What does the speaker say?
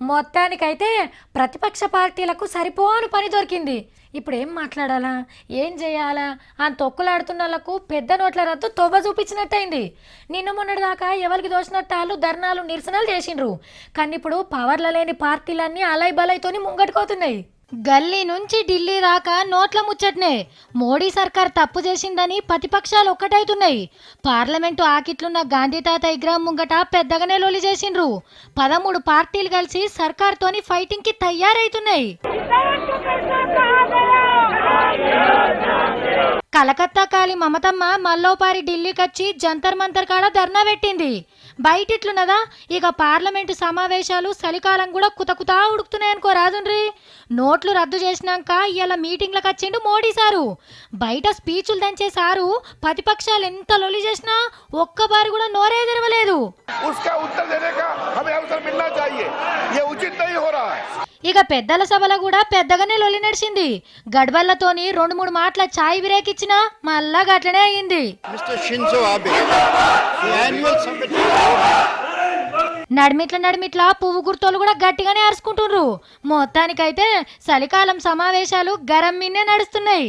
మొత్తానికైతే ప్రతిపక్ష పార్టీలకు సరిపోను పని దొరికింది. ఇప్పుడు ఏం మాట్లాడాలా, ఏం చేయాలా అని తొక్కులాడుతున్న వాళ్ళకు పెద్ద నోట్ల రద్దు తొవ్వ చూపించినట్టయింది. నిన్న మొన్నటి దాకా ఎవరికి దోచినట్టాలు ధర్నాలు నిరసనలు చేసిండ్రు. కానీ ఇప్పుడు పవర్ల లేని పార్టీలన్నీ అలై బలైతోని ముంగట్టుకోతున్నాయి. గల్లీ నుంచి ఢిల్లీ దాకా నోట్ల ముచ్చట్నే. మోడీ సర్కార్ తప్పు చేసిందని ప్రతిపక్షాలు ఒక్కటైతున్నాయి. పార్లమెంటు ఆకిట్లున్న గాంధీ తాత విగ్రహం ముంగట పెద్దగానే లొలి చేసిండ్రు. 13 పార్టీలు కలిసి సర్కార్తోని ఫైటింగ్ కి తయారైతున్నాయి. కలకత్తా కాలి మమతమ్మ మల్లోపారి ఢిల్లీకొచ్చి జంతర్ మంతర్ కాడ ధర్నా పెట్టింది. బయటిట్లున్నదా ఇక పార్లమెంటు సమావేశాలు చలికాలం కూడా కుతకుతా ఉడుకుతున్నాయనుకో రాజుండ్రి. నోట్లు రద్దు చేసినాక ఇలా మీటింగ్లకు వచ్చిండు మోడీ సారు. బయట స్పీచ్లు దంచే సారు ప్రతిపక్షాలు ఎంత లొలి చేసినా ఒక్కబారి కూడా నోరే తెరవలేదు. ఇక పెద్దల సభలో కూడా పెద్దగానే లొలి నడిచింది. గడ్బళ్లతోని 2-3 మాటల ఛాయ్ బ్రేక్ ఇచ్చినా మళ్ళా గట్లనే అయ్యింది. నడిమిట్ల పువ్వు గుర్తోలు కూడా గట్టిగానే అరుచుకుంటున్నారు. మొత్తానికైతే చలికాలం సమావేశాలు గరం మిన్నే నడుస్తున్నాయి.